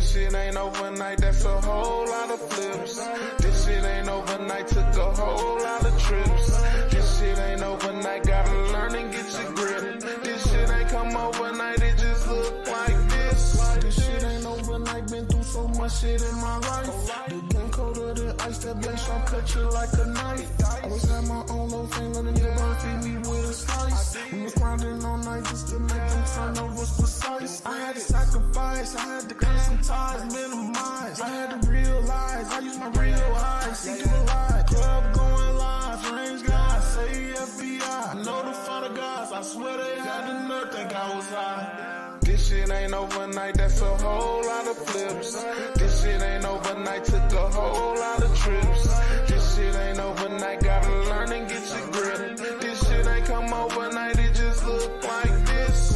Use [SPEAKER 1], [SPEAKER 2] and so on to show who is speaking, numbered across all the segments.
[SPEAKER 1] This shit ain't overnight, that's a whole lot of flips. This shit ain't overnight, took a whole lot of trips. This shit ain't overnight, gotta learn and get your grip. This shit ain't come overnight, it just look like this. This shit ain't overnight, been through so much shit in my life. The game colder than ice, that blade shot cut you like a knife. I was at my own low thing, letting the bird feed me with a slice. We was grinding all night just to make them turnovers precise. I had to sacrifice, I had to cut some ties, minimize. I had to realize, I use my real eyes, see through the light. Club going live, range guys, say FBI. I know the father guys, I swear they had the nerve, think I was high. This shit ain't overnight, that's a whole lot of flips. This shit ain't overnight, took a whole lot of trips. This shit ain't overnight, gotta learn and get your grip. This shit ain't come overnight, it just look like this.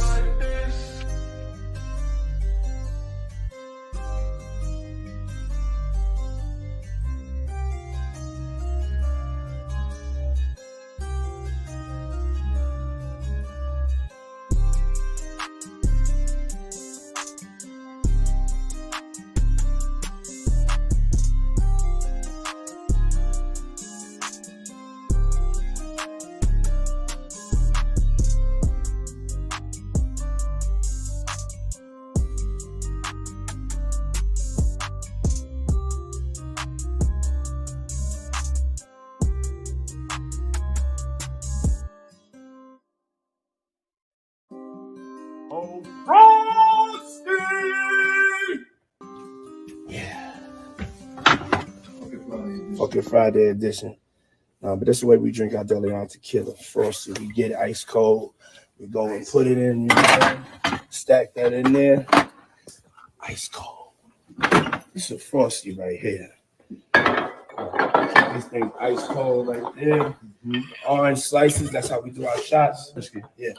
[SPEAKER 2] Fucking Friday edition. But this is the way we drink our daily on tequila. Frosty, we get it ice cold. We go and put it in, you know, stack that in there. Ice cold. This is a Frosty right here. This thing ice cold right there. Mm-hmm. Orange slices. That's how we do our shots. Yeah.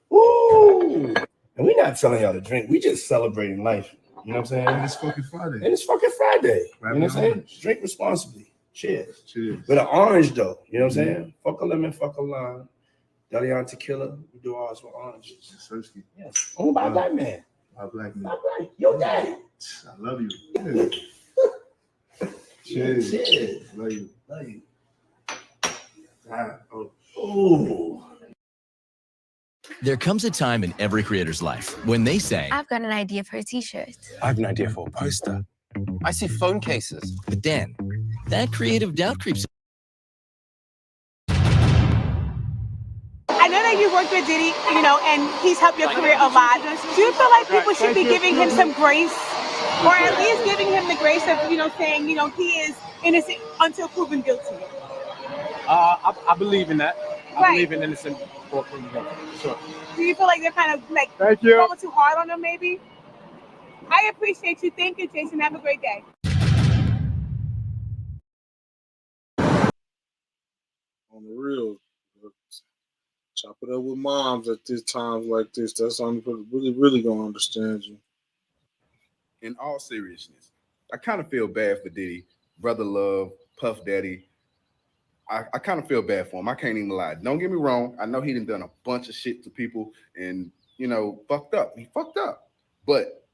[SPEAKER 2] Woo! And we're not telling y'all to drink. We just celebrating life. You know what I'm saying?
[SPEAKER 3] And it's fucking Friday.
[SPEAKER 2] And it's fucking Friday. You know what I'm saying? Drink responsibly. Cheers.
[SPEAKER 3] Cheers.
[SPEAKER 2] With an orange though. You know what I'm saying? Fuck a lemon, fuck a lime. Delion tequila. We do ours with oranges.
[SPEAKER 3] Sersky.
[SPEAKER 2] Yes. Owned by a black man.
[SPEAKER 3] My black man.
[SPEAKER 2] Yo, daddy.
[SPEAKER 3] I love you. Cheers.
[SPEAKER 2] Cheers.
[SPEAKER 3] Love you.
[SPEAKER 2] Love you. Oh.
[SPEAKER 4] There comes a time in every creator's life when they say,
[SPEAKER 5] I've got an idea for a t-shirt.
[SPEAKER 6] I have an idea for a poster. I see phone cases.
[SPEAKER 4] but then that creative doubt creeps in.
[SPEAKER 7] I know that you worked with Diddy, you know, and he's helped your career a lot. Do you feel like people should be giving him some grace, or at least giving him the grace of, you know, saying, you know, he is innocent until proven guilty?
[SPEAKER 8] I believe in that. I believe in innocent before proven guilty. Sure.
[SPEAKER 7] Do you feel like they're kind of like
[SPEAKER 8] Thank you.
[SPEAKER 7] going too hard on him, maybe? I appreciate you. Thank you, Jason. Have a great day.
[SPEAKER 9] On the real, chop it up with moms at these times like this. That's the only people really gonna understand you.
[SPEAKER 10] In all seriousness, I kind of feel bad for Diddy, Brother Love, Puff Daddy. I kind of feel bad for him. I can't even lie. Don't get me wrong. I know he done a bunch of shit to people and, you know, fucked up. He fucked up. But,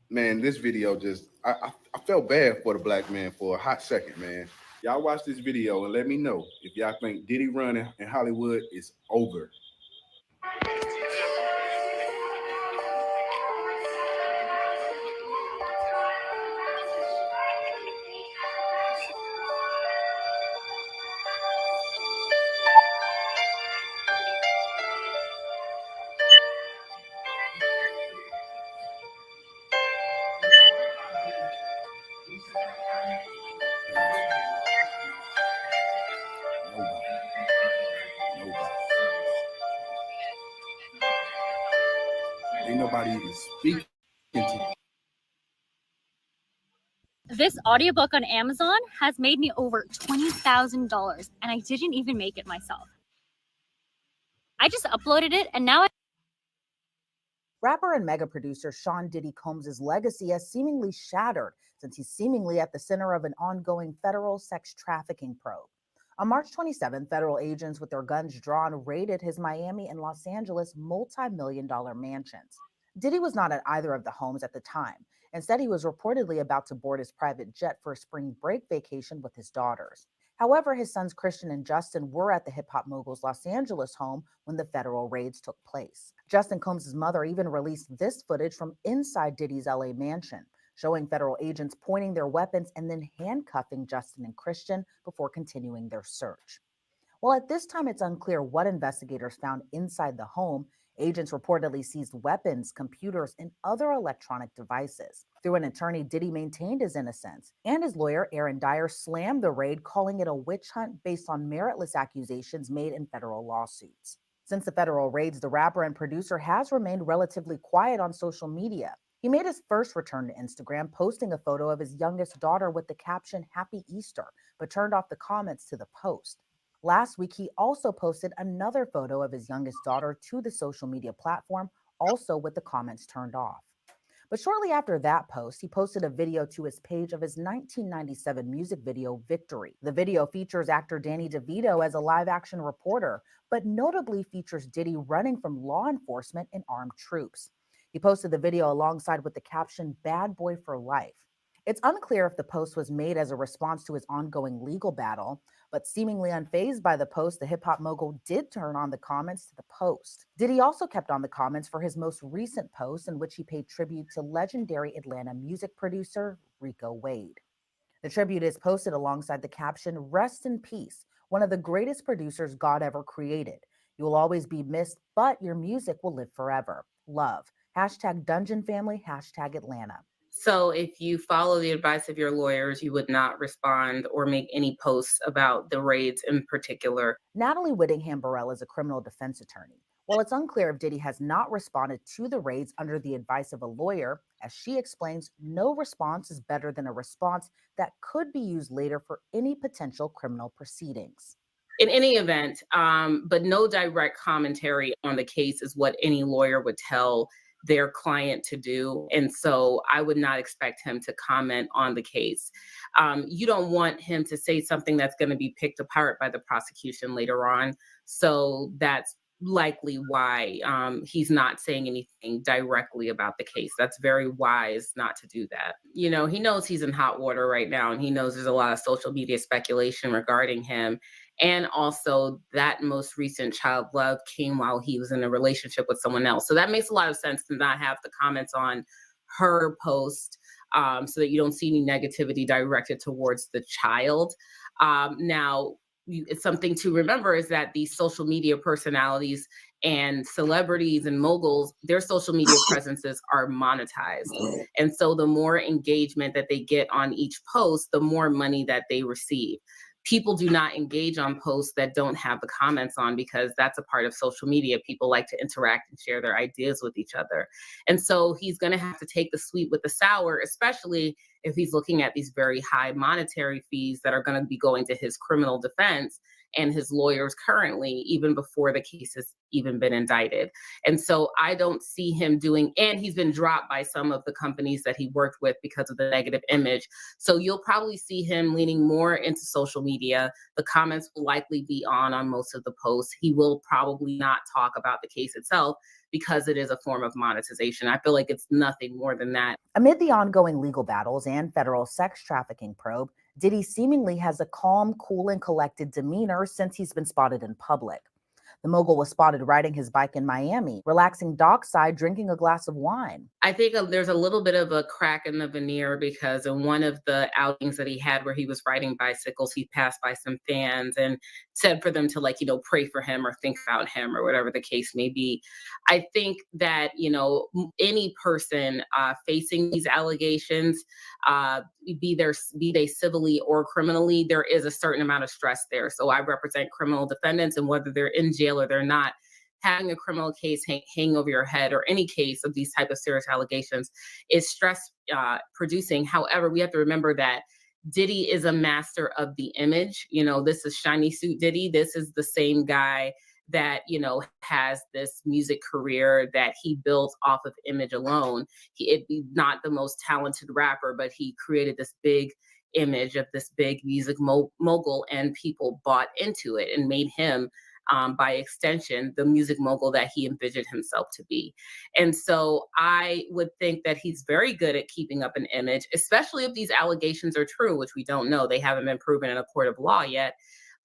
[SPEAKER 10] man, this video just, I felt bad for the black man for a hot second, man. Y'all watch this video and let me know if y'all think Diddy run in Hollywood is over. Ain't nobody even speaking to.
[SPEAKER 11] This audiobook on Amazon has made me over $20,000 and I didn't even make it myself. I just uploaded it and now
[SPEAKER 12] Rapper and mega producer Sean Diddy Combs' legacy has seemingly shattered since he's seemingly at the center of an ongoing federal sex trafficking probe. On March 27, federal agents with their guns drawn raided his Miami and Los Angeles multi-million-dollar mansions. Diddy was not at either of the homes at the time. Instead, he was reportedly about to board his private jet for a spring break vacation with his daughters. However, his sons Christian and Justin were at the hip hop mogul's Los Angeles home when the federal raids took place. Justin Combs' mother even released this footage from inside Diddy's LA mansion, showing federal agents pointing their weapons and then handcuffing Justin and Christian before continuing their search. Well, at this time, it's unclear what investigators found inside the home. Agents reportedly seized weapons, computers, and other electronic devices. Through an attorney, Diddy maintained his innocence, and his lawyer, Aaron Dyer, slammed the raid, calling it a witch hunt based on meritless accusations made in federal lawsuits. Since the federal raids, the rapper and producer has remained relatively quiet on social media. He made his first return to Instagram, posting a photo of his youngest daughter with the caption, "Happy Easter," but turned off the comments to the post. Last week, he also posted another photo of his youngest daughter to the social media platform, also with the comments turned off. But shortly after that post, he posted a video to his page of his 1997 music video, Victory. The video features actor Danny DeVito as a live-action reporter, but notably features Diddy running from law enforcement and armed troops. He posted the video alongside with the caption, "Bad Boy for Life." It's unclear if the post was made as a response to his ongoing legal battle, but seemingly unfazed by the post, the hip-hop mogul did turn on the comments to the post. Diddy also kept on the comments for his most recent post, in which he paid tribute to legendary Atlanta music producer Rico Wade. The tribute is posted alongside the caption, "Rest in peace, one of the greatest producers God ever created. You will always be missed, but your music will live forever. Love. Hashtag Dungeon Family, hashtag Atlanta."
[SPEAKER 13] So if you follow the advice of your lawyers, you would not respond or make any posts about the raids in particular.
[SPEAKER 12] Natalie Whittingham Burrell is a criminal defense attorney. While it's unclear if Diddy has not responded to the raids under the advice of a lawyer, as she explains, no response is better than a response that could be used later for any potential criminal proceedings.
[SPEAKER 13] In any event, but no direct commentary on the case is what any lawyer would tell their client to do. And so I would not expect him to comment on the case. You don't want him to say something that's going to be picked apart by the prosecution later on. So that's likely why he's not saying anything directly about the case. That's very wise not to do that. You know, he knows he's in hot water right now, and he knows there's a lot of social media speculation regarding him. And also that most recent child love came while he was in a relationship with someone else. So that makes a lot of sense to not have the comments on her post so that you don't see any negativity directed towards the child. Now, it's something to remember is that these social media personalities and celebrities and moguls, their social media presences are monetized. And so the more engagement that they get on each post, the more money that they receive. People do not engage on posts that don't have the comments on, because that's a part of social media. People like to interact and share their ideas with each other. And so he's going to have to take the sweet with the sour, especially if he's looking at these very high monetary fees that are going to be going to his criminal defense and his lawyers currently, even before the case has even been indicted. And so I don't see him doing, and he's been dropped by some of the companies that he worked with because of the negative image. So you'll probably see him leaning more into social media. The comments will likely be on most of the posts. He will probably not talk about the case itself because it is a form of monetization. I feel like it's nothing more than that.
[SPEAKER 12] Amid the ongoing legal battles and federal sex trafficking probe, Diddy seemingly has a calm, cool, and collected demeanor since he's been spotted in public. The mogul was spotted riding his bike in Miami, relaxing dockside, drinking a glass of wine.
[SPEAKER 13] I think there's a little bit of a crack in the veneer, because in one of the outings that he had where he was riding bicycles, he passed by some fans and said for them to pray for him or think about him or whatever the case may be. I think that, any person facing these allegations, be they civilly or criminally, there is a certain amount of stress there. So I represent criminal defendants, and whether they're in jail or they're not, having a criminal case hang over your head, or any case of these type of serious allegations, is stress producing. However, we have to remember that Diddy is a master of the image. This is shiny suit Diddy. This is the same guy that, has this music career that he built off of image alone. He's not the most talented rapper, but he created this big image of this big music mogul, and people bought into it and made him by extension, the music mogul that he envisioned himself to be. And so I would think that he's very good at keeping up an image, especially if these allegations are true, which we don't know. They haven't been proven in a court of law yet.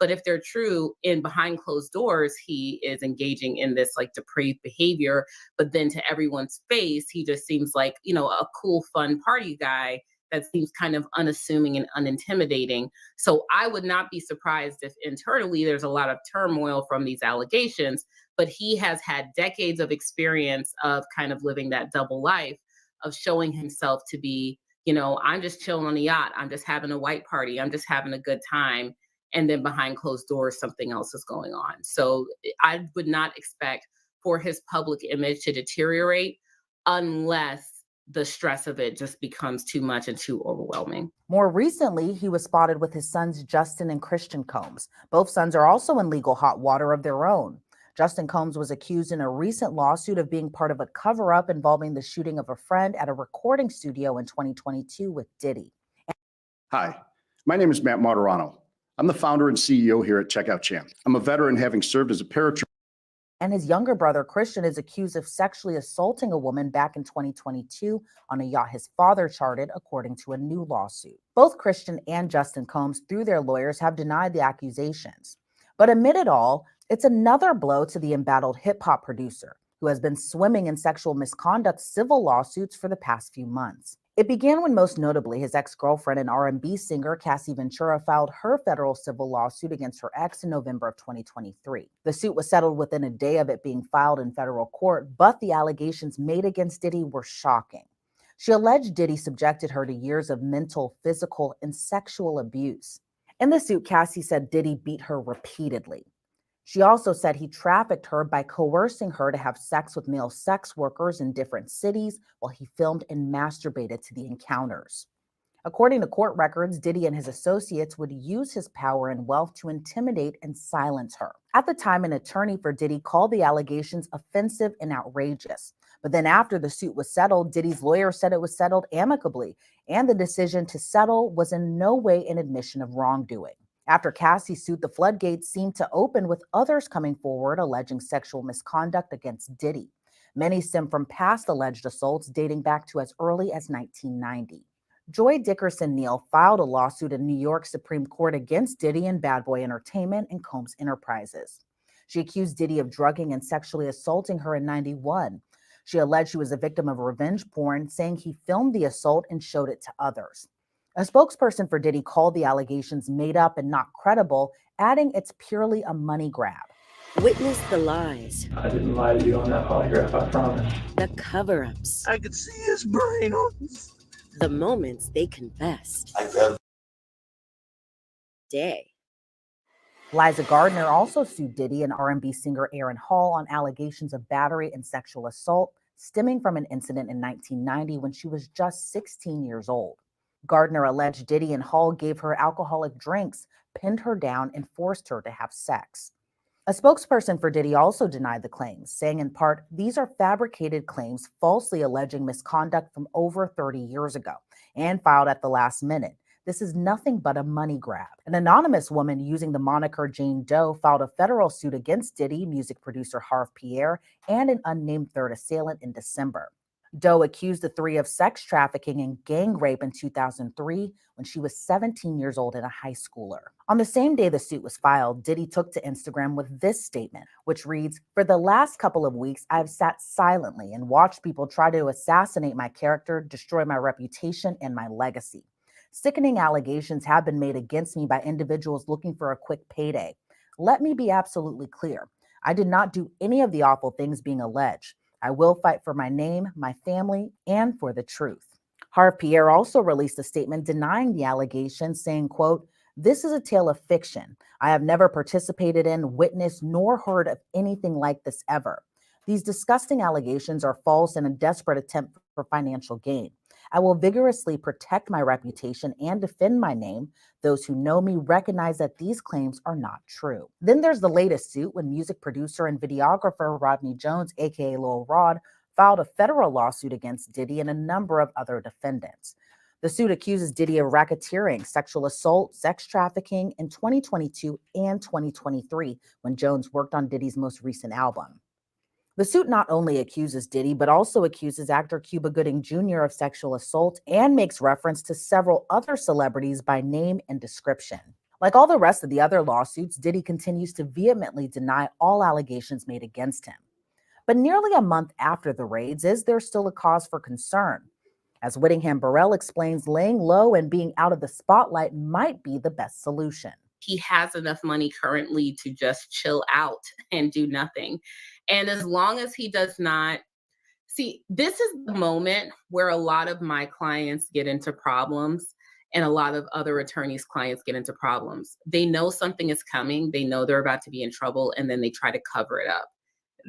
[SPEAKER 13] But if they're true, in behind closed doors, he is engaging in this like depraved behavior. But then to everyone's face, he just seems like, you know, a cool, fun party guy that seems kind of unassuming and unintimidating. So I would not be surprised if internally there's a lot of turmoil from these allegations, but he has had decades of experience of kind of living that double life of showing himself to be, you know, I'm just chilling on the yacht. I'm just having a white party. I'm just having a good time. And then behind closed doors, something else is going on. So I would not expect for his public image to deteriorate unless the stress of it just becomes too much and too overwhelming.
[SPEAKER 12] More recently, he was spotted with his sons, Justin and Christian Combs. Both sons are also in legal hot water of their own. Justin Combs was accused in a recent lawsuit of being part of a cover-up involving the shooting of a friend at a recording studio in 2022 with Diddy.
[SPEAKER 14] Hi, my name is Matt Martirano. I'm the founder and CEO here at Checkout Champ. I'm a veteran, having served as a paratrooper.
[SPEAKER 12] And his younger brother, Christian, is accused of sexually assaulting a woman back in 2022 on a yacht his father chartered, according to a new lawsuit. Both Christian and Justin Combs, through their lawyers, have denied the accusations. But amid it all, it's another blow to the embattled hip-hop producer, who has been swimming in sexual misconduct civil lawsuits for the past few months. It began when, most notably, his ex-girlfriend and R&B singer Cassie Ventura filed her federal civil lawsuit against her ex in November of 2023. The suit was settled within a day of it being filed in federal court, but the allegations made against Diddy were shocking. She alleged Diddy subjected her to years of mental, physical, and sexual abuse. In the suit, Cassie said Diddy beat her repeatedly. She also said he trafficked her by coercing her to have sex with male sex workers in different cities while he filmed and masturbated to the encounters. According to court records, Diddy and his associates would use his power and wealth to intimidate and silence her. At the time, an attorney for Diddy called the allegations offensive and outrageous. But then after the suit was settled, Diddy's lawyer said it was settled amicably, and the decision to settle was in no way an admission of wrongdoing. After Cassie's suit, the floodgates seemed to open, with others coming forward alleging sexual misconduct against Diddy. Many stem from past alleged assaults dating back to as early as 1990. Joy Dickerson Neal filed a lawsuit in New York Supreme Court against Diddy and Bad Boy Entertainment and Combs Enterprises. She accused Diddy of drugging and sexually assaulting her in '91. She alleged she was a victim of revenge porn, saying he filmed the assault and showed it to others. A spokesperson for Diddy called the allegations made up and not credible, adding it's purely a money grab.
[SPEAKER 15] Witness the lies.
[SPEAKER 2] I didn't lie to you on that polygraph, I promise.
[SPEAKER 15] The cover-ups.
[SPEAKER 2] I could see his brain on this.
[SPEAKER 15] The moments they confessed. Day.
[SPEAKER 12] Liza Gardner also sued Diddy and R&B singer Aaron Hall on allegations of battery and sexual assault stemming from an incident in 1990 when she was just 16 years old. Gardner alleged Diddy and Hall gave her alcoholic drinks, pinned her down, and forced her to have sex. A spokesperson for Diddy also denied the claims, saying in part, these are fabricated claims falsely alleging misconduct from over 30 years ago and filed at the last minute. This is nothing but a money grab. An anonymous woman using the moniker Jane Doe filed a federal suit against Diddy, music producer Harve Pierre, and an unnamed third assailant in December. Doe accused the three of sex trafficking and gang rape in 2003 when she was 17 years old and a high schooler. On the same day the suit was filed, Diddy took to Instagram with this statement, which reads, "For the last couple of weeks, I've sat silently and watched people try to assassinate my character, destroy my reputation and my legacy. Sickening allegations have been made against me by individuals looking for a quick payday. Let me be absolutely clear. I did not do any of the awful things being alleged. I will fight for my name, my family, and for the truth." Harve Pierre also released a statement denying the allegations, saying, quote, "This is a tale of fiction. I have never participated in, witnessed, nor heard of anything like this ever. These disgusting allegations are false and a desperate attempt for financial gain. I will vigorously protect my reputation and defend my name. Those who know me recognize that these claims are not true." Then there's the latest suit when music producer and videographer Rodney Jones, aka Lil Rod, filed a federal lawsuit against Diddy and a number of other defendants. The suit accuses Diddy of racketeering, sexual assault, sex trafficking in 2022 and 2023 when Jones worked on Diddy's most recent album. The suit not only accuses Diddy, but also accuses actor Cuba Gooding Jr. of sexual assault and makes reference to several other celebrities by name and description. Like all the rest of the other lawsuits, Diddy continues to vehemently deny all allegations made against him. But nearly a month after the raids, is there still a cause for concern? As Whittingham Burrell explains, laying low and being out of the spotlight might be the best solution.
[SPEAKER 13] He has enough money currently to just chill out and do nothing. And as long as he does not see, this is the moment where a lot of my clients get into problems and a lot of other attorneys' clients get into problems. They know something is coming. They know they're about to be in trouble, and then they try to cover it up.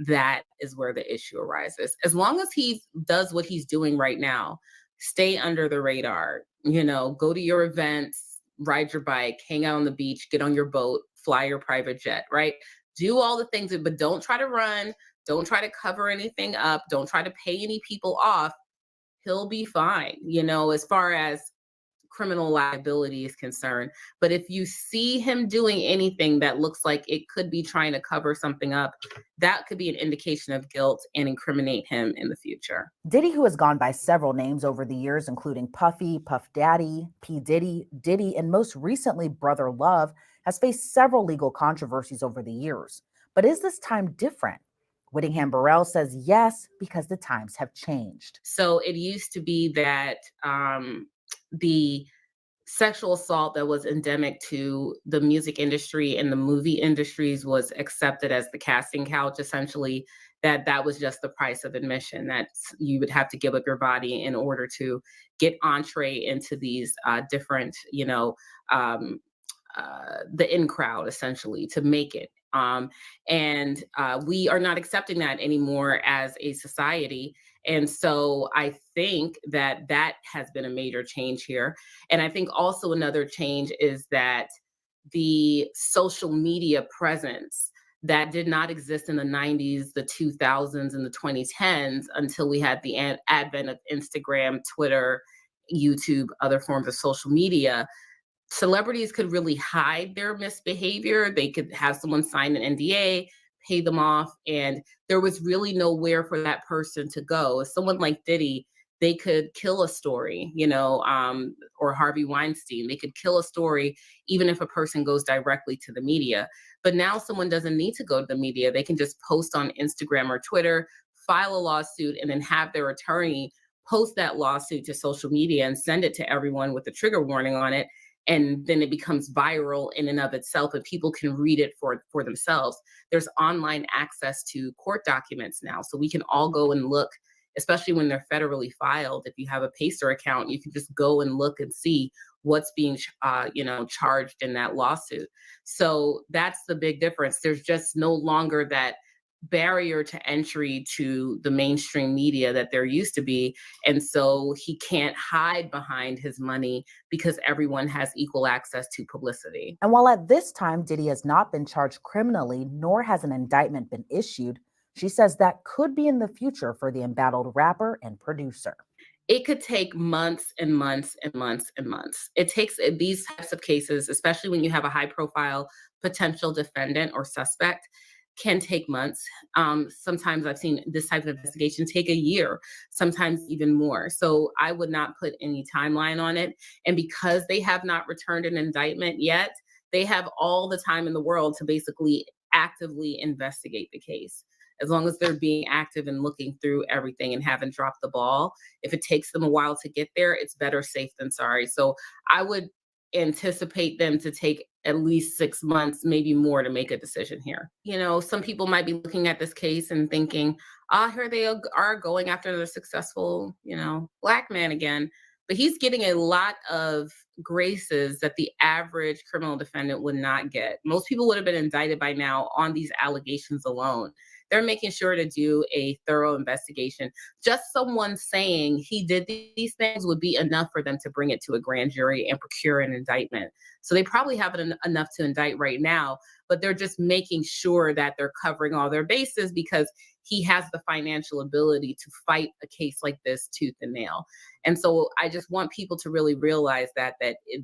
[SPEAKER 13] That is where the issue arises. As long as he does what he's doing right now, stay under the radar, go to your events, ride your bike, hang out on the beach, get on your boat, fly your private jet, right? Do all the things, but don't try to run. Don't try to cover anything up. Don't try to pay any people off. He'll be fine, as far as criminal liability is concerned. But if you see him doing anything that looks like it could be trying to cover something up, that could be an indication of guilt and incriminate him in the future.
[SPEAKER 12] Diddy, who has gone by several names over the years, including Puffy, Puff Daddy, P. Diddy, Diddy, and most recently Brother Love, has faced several legal controversies over the years. But is this time different? Whittingham Burrell says yes, because the times have changed.
[SPEAKER 13] So it used to be that the sexual assault that was endemic to the music industry and the movie industries was accepted as the casting couch, essentially, that was just the price of admission, that you would have to give up your body in order to get entree into these different, the in crowd, essentially, to make it. And we are not accepting that anymore as a society. And so I think that has been a major change here. And I think also another change is that the social media presence that did not exist in the 90s, the 2000s, and the 2010s until we had the advent of Instagram, Twitter, YouTube, other forms of social media. Celebrities could really hide their misbehavior. They could have someone sign an NDA, pay them off, and there was really nowhere for that person to go. Someone like Diddy, they could kill a story, or Harvey Weinstein, they could kill a story even if a person goes directly to the media. But now someone doesn't need to go to the media. They can just post on Instagram or Twitter, file a lawsuit, and then have their attorney post that lawsuit to social media and send it to everyone with a trigger warning on it. And then it becomes viral in and of itself, and people can read it for themselves. There's online access to court documents now, so we can all go and look, especially when they're federally filed. If you have a Pacer account, you can just go and look and see what's being charged in that lawsuit. So that's the big difference. There's just no longer that barrier to entry to the mainstream media that there used to be. And so he can't hide behind his money because everyone has equal access to publicity.
[SPEAKER 12] And while at this time, Diddy has not been charged criminally, nor has an indictment been issued, she says that could be in the future for the embattled rapper and producer.
[SPEAKER 13] It could take months and months and months and months. It takes these types of cases, especially when you have a high profile potential defendant or suspect, can take months. Sometimes I've seen this type of investigation take a year, sometimes even more. So I would not put any timeline on it. And because they have not returned an indictment yet, they have all the time in the world to basically actively investigate the case. As long as they're being active and looking through everything and haven't dropped the ball. If it takes them a while to get there, it's better safe than sorry. So I would anticipate them to take at least 6 months, maybe more, to make a decision here. Some people might be looking at this case and thinking, here they are going after the successful, Black man again. But he's getting a lot of graces that the average criminal defendant would not get. Most people would have been indicted by now on these allegations alone. They're making sure to do a thorough investigation. Just someone saying he did these things would be enough for them to bring it to a grand jury and procure an indictment. So they probably haven't enough to indict right now, but they're just making sure that they're covering all their bases because he has the financial ability to fight a case like this tooth and nail. And so I just want people to really realize that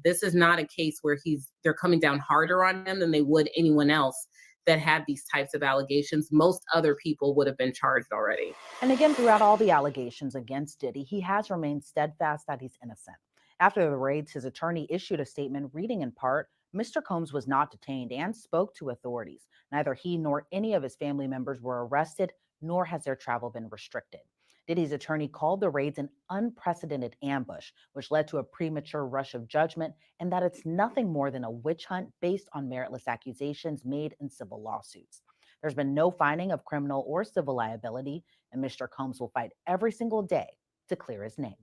[SPEAKER 13] this is not a case where they're coming down harder on him than they would anyone else that had these types of allegations. Most other people would have been charged already.
[SPEAKER 12] And again, throughout all the allegations against Diddy, he has remained steadfast that he's innocent. After the raids, his attorney issued a statement reading in part, Mr. Combs was not detained and spoke to authorities. Neither he nor any of his family members were arrested, nor has their travel been restricted. Diddy's attorney called the raids an unprecedented ambush, which led to a premature rush of judgment, and that it's nothing more than a witch hunt based on meritless accusations made in civil lawsuits. There's been no finding of criminal or civil liability, and Mr. Combs will fight every single day to clear his name.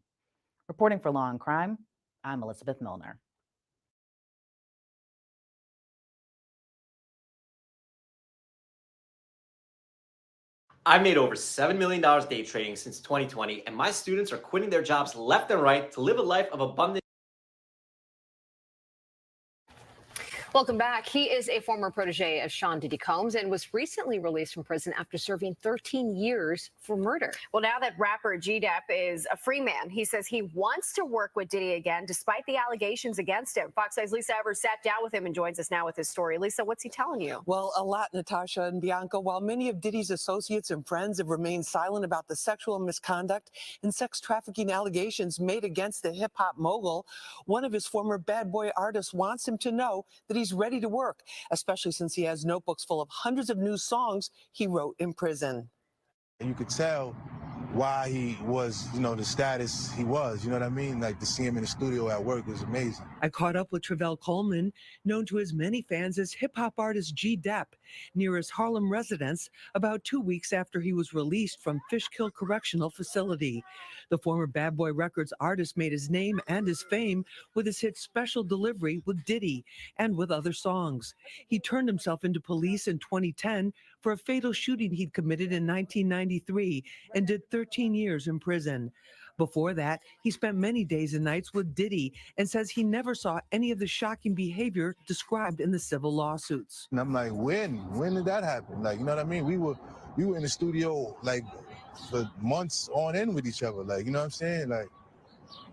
[SPEAKER 12] Reporting for Law and Crime, I'm Elizabeth Milner.
[SPEAKER 16] I've made over $7 million day trading since 2020, and my students are quitting their jobs left and right to live a life of abundance.
[SPEAKER 17] Welcome back. He is a former protege of Sean Diddy Combs and was recently released from prison after serving 13 years for murder.
[SPEAKER 18] Well, now that rapper Jefe is a free man, he says he wants to work with Diddy again, despite the allegations against him. Fox 5's Lisa Evers sat down with him and joins us now with his story. Lisa, what's he telling you?
[SPEAKER 19] Well, a lot, Natasha and Bianca. While many of Diddy's associates and friends have remained silent about the sexual misconduct and sex trafficking allegations made against the hip-hop mogul, one of his former bad boy artists wants him to know that he's ready to work, especially since he has notebooks full of hundreds of new songs he wrote in prison.
[SPEAKER 20] And you could tell why he was, the status he was, you know what I mean? Like to see him in the studio at work was amazing.
[SPEAKER 19] I caught up with Travell Coleman, known to his many fans as hip-hop artist G Depp, near his Harlem residence about 2 weeks after he was released from Fishkill Correctional Facility. The former Bad Boy Records artist made his name and his fame with his hit Special Delivery with Diddy and with other songs. He turned himself into police in 2010 for a fatal shooting he'd committed in 1993 and did 13 years in prison. Before that, he spent many days and nights with Diddy and says he never saw any of the shocking behavior described in the civil lawsuits.
[SPEAKER 20] And I'm like, when did that happen? Like, you know what I mean? We were in the studio like for months on end with each other. Like, you know what I'm saying? Like,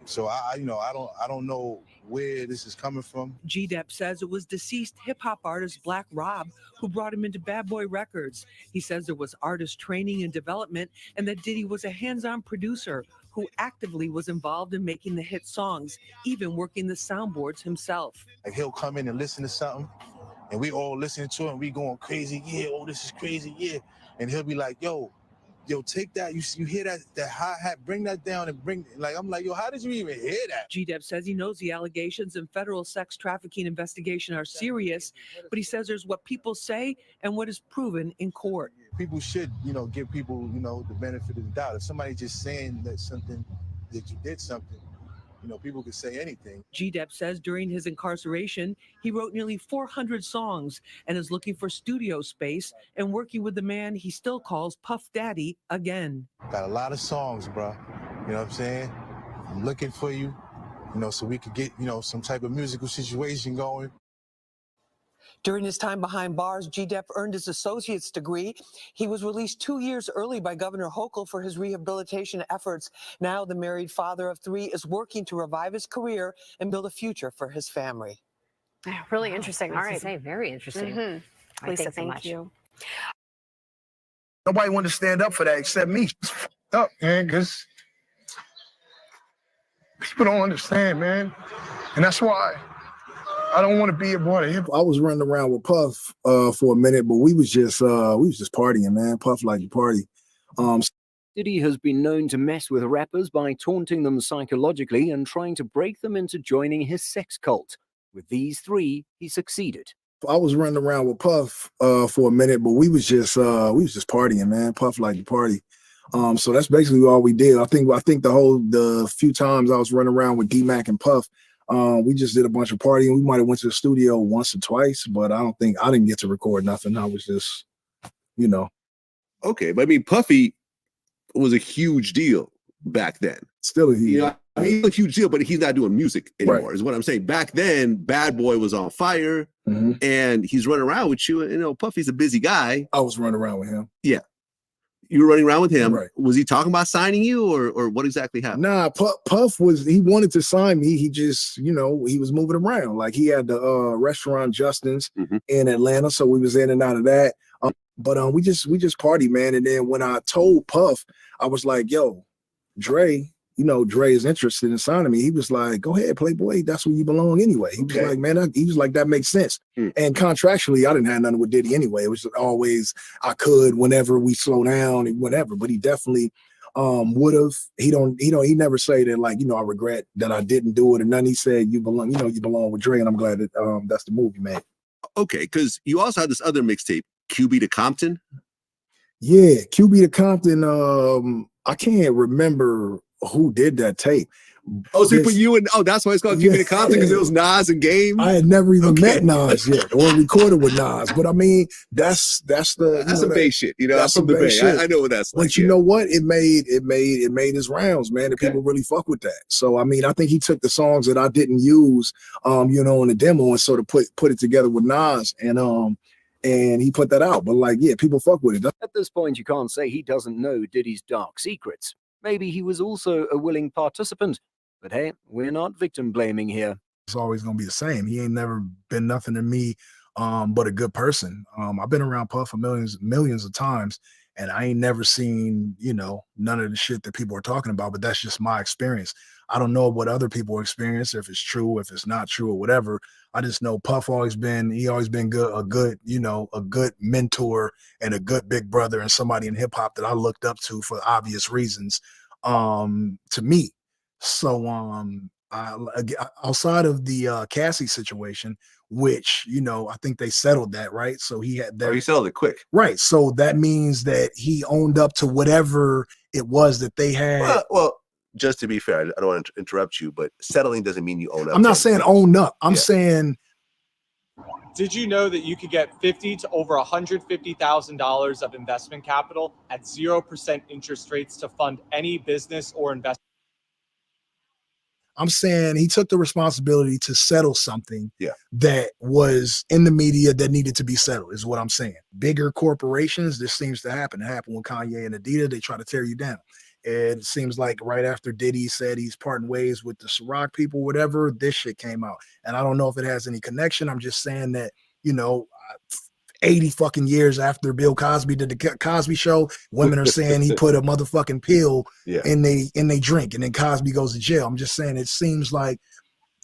[SPEAKER 20] so I don't know where this is coming from.
[SPEAKER 19] G Depp says it was deceased hip-hop artist Black Rob who brought him into Bad Boy Records. He says there was artist training and development and that Diddy was a hands-on producer who actively was involved in making the hit songs, even working the soundboards himself.
[SPEAKER 20] Like he'll come in and listen to something and we all listening to it and we going crazy, yeah, oh, this is crazy, yeah. And he'll be like, yo, take that. You hear that hi-hat, bring that down and I'm like, yo, how did you even hear that?
[SPEAKER 19] G Depp says he knows the allegations and federal sex trafficking investigation are serious, but he says there's what people say and what is proven in court.
[SPEAKER 20] People should, give people, the benefit of the doubt. If somebody's just saying that you did something, people could say anything.
[SPEAKER 19] G Depp says during his incarceration, he wrote nearly 400 songs and is looking for studio space and working with the man he still calls Puff Daddy again.
[SPEAKER 20] Got a lot of songs, bro. You know what I'm saying? I'm looking for you, so we could get, some type of musical situation going.
[SPEAKER 19] During his time behind bars, G Depp earned his associate's degree. He was released 2 years early by Governor Hochul for his rehabilitation efforts. Now the married father of 3 is working to revive his career and build a future for his family.
[SPEAKER 18] Yeah, really interesting. All right.
[SPEAKER 17] Say, very interesting.
[SPEAKER 18] Mm-hmm. Lisa, thank you.
[SPEAKER 2] Nobody wanted to stand up for that except me. It's up, man, because people don't understand, man. And that's why I don't want to be a part of hip hop. I was running around with Puff for a minute, but we was just partying, man. Puff liked to party.
[SPEAKER 21] Diddy has been known to mess with rappers by taunting them psychologically and trying to break them into joining his sex cult. With these 3, he succeeded.
[SPEAKER 2] I was running around with Puff for a minute, but we was just partying, man. Puff liked to party. So that's basically all we did. I think the few times I was running around with D-Mac and Puff, we just did a bunch of partying. We might have went to the studio once or twice, but I didn't get to record nothing. I was just,
[SPEAKER 22] Okay, but I mean, Puffy was a huge deal back then.
[SPEAKER 2] Still a huge.
[SPEAKER 22] He's a huge deal, but he's not doing music anymore. Right. Is what I'm saying. Back then, Bad Boy was on fire, and he's running around with you. Puffy's a busy guy.
[SPEAKER 2] I was running around with him.
[SPEAKER 22] Yeah, you were running around with him.
[SPEAKER 1] Right.
[SPEAKER 22] Was he talking about signing you, or what exactly happened?
[SPEAKER 1] Nah, Puff he wanted to sign me. He just, he was moving around. Like he had the restaurant Justin's in Atlanta, so we was in and out of that. But we just party, man. And then when I told Puff, I was like, yo, Dre, Dre is interested in signing me. He was like, go ahead, Playboy. That's where you belong anyway. He was like, man, he was like, that makes sense. And contractually, I didn't have nothing with Diddy anyway. It was always, I could, whenever we slow down and whatever, but he definitely would have. He never say that, like, I regret that I didn't do it. And then he said, you belong with Dre. And I'm glad that that's the move you made.
[SPEAKER 22] Okay. Cause you also had this other mixtape, QB to Compton.
[SPEAKER 1] Yeah. QB to Compton. I can't remember who did that tape.
[SPEAKER 22] Oh, so he put you in. Oh, that's why it's called QB to Compton, because it was Nas and Game.
[SPEAKER 1] I had never even met Nas yet or recorded with Nas, but I mean, that's
[SPEAKER 22] some Bay shit. That's from the Bay. I know what that's like.
[SPEAKER 1] But you know what? It made his rounds, man. And people really fuck with that. So I mean, I think he took the songs that I didn't use, in the demo, and sort of put it together with Nas, and he put that out. But like, yeah, people fuck with it.
[SPEAKER 21] At this point, you can't say he doesn't know Diddy's dark secrets. Maybe he was also a willing participant. But hey, we're not victim blaming here.
[SPEAKER 1] It's always gonna be the same. He ain't never been nothing to me but a good person. I've been around Puff for millions of times, and I ain't never seen, none of the shit that people are talking about, but that's just my experience. I don't know what other people experience, if it's true, if it's not true, or whatever. I just know Puff always been good, a good mentor and a good big brother, and somebody in hip hop that I looked up to for obvious reasons, to me. So outside of the Cassie situation, which I think they settled that, right? So he had that.
[SPEAKER 22] He settled it quick,
[SPEAKER 1] right? So that means that he owned up to whatever it was that they had.
[SPEAKER 22] Well, just to be fair, I don't want to interrupt you, but settling doesn't mean you own up.
[SPEAKER 1] I'm not saying own up. I'm saying.
[SPEAKER 8] Did you know that you could get $50,000 to over $150,000 of investment capital at 0% interest rates to fund any business or investment?
[SPEAKER 1] I'm saying he took the responsibility to settle something that was in the media that needed to be settled, is what I'm saying. Bigger corporations, this seems to happen. It happened with Kanye and Adidas. They try to tear you down. It seems like right after Diddy said he's parting ways with the Ciroc people, whatever, this shit came out. And I don't know if it has any connection. I'm just saying that, 80 fucking years after Bill Cosby did the Cosby Show, women are saying he put a motherfucking pill in they drink, and then Cosby goes to jail. I'm just saying it seems like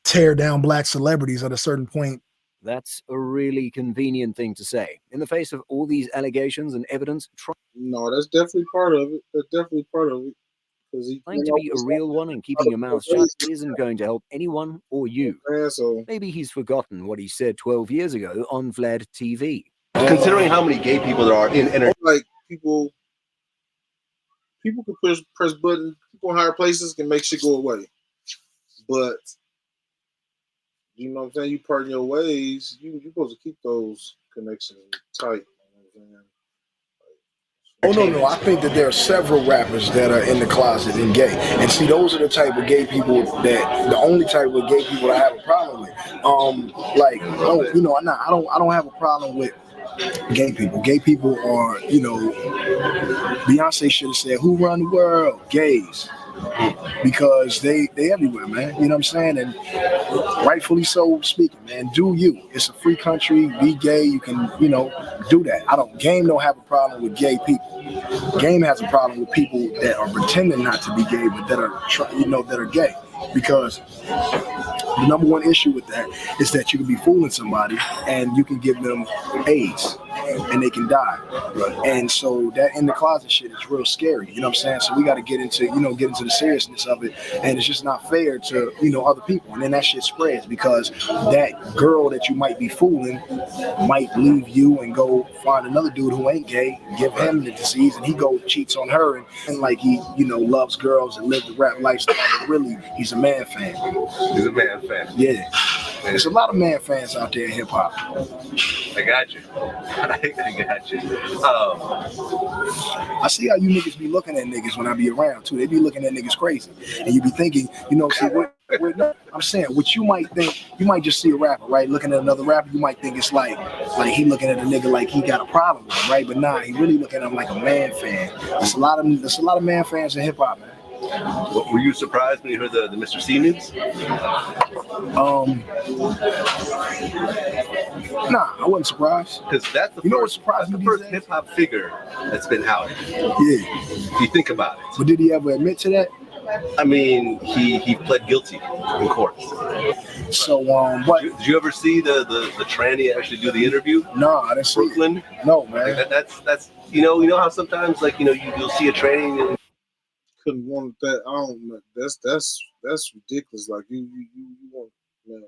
[SPEAKER 1] tear down black celebrities at a certain point.
[SPEAKER 21] That's a really convenient thing to say. In the face of all these allegations and evidence,
[SPEAKER 9] no, that's definitely part of it. That's definitely part of it.
[SPEAKER 21] Trying to be a real one and keeping your mouth shut isn't going to help anyone or you. Maybe he's forgotten what he said 12 years ago on Vlad TV.
[SPEAKER 22] Considering how many gay people there are in
[SPEAKER 9] like people can press buttons, people in higher places can make shit go away. But you know what I'm saying, you part in your ways, you're supposed to keep those connections tight.
[SPEAKER 1] Oh, no. I think that there are several rappers that are in the closet and gay. And see, those are the type of gay people the only type of gay people I have a problem with. I don't have a problem with gay people. Gay people are, Beyonce should have said, who run the world? Gays. Because they everywhere, man. You know what I'm saying? And rightfully so speaking, man. Do you. It's a free country. Be gay. You can, do that. Game don't have a problem with gay people. Game has a problem with people that are pretending not to be gay, but that are gay. Because the number one issue with that is that you can be fooling somebody and you can give them AIDS and they can die. And so that in the closet shit is real scary. You know what I'm saying? So we got to get into the seriousness of it. And it's just not fair to, other people. And then that shit spreads because that girl that you might be fooling might leave you and go find another dude who ain't gay, give him the disease, and he go cheats on her and like he, loves girls and live the rap lifestyle, but really he's a man fan.
[SPEAKER 22] He's a man fan.
[SPEAKER 1] Yeah. There's a lot of man fans out there in hip hop.
[SPEAKER 3] I got you. I got you.
[SPEAKER 1] I see how you niggas be looking at niggas when I be around too. They be looking at niggas crazy, and you be thinking, you know, see, no, I'm saying what you might think. You might just see a rapper, right? Looking at another rapper, you might think it's like he looking at a nigga like he got a problem with him, right? But nah, he really looking at him like a man fan. There's a lot of man fans in hip hop, man.
[SPEAKER 3] Were you surprised when you heard the Mr. C news?
[SPEAKER 1] Nah, I wasn't surprised.
[SPEAKER 3] Because that's the first hip hop figure that's been out.
[SPEAKER 1] Yeah.
[SPEAKER 3] If you think about it.
[SPEAKER 1] But did he ever admit to that?
[SPEAKER 3] I mean, he pled guilty in court.
[SPEAKER 1] So, what?
[SPEAKER 3] Did you ever see the tranny actually do the interview?
[SPEAKER 1] No, I didn't see
[SPEAKER 3] Brooklyn?
[SPEAKER 1] It. No, man.
[SPEAKER 3] Like that's you know how sometimes like you'll see a tranny and
[SPEAKER 9] couldn't want that. I don't know. That's ridiculous. Like you want, man.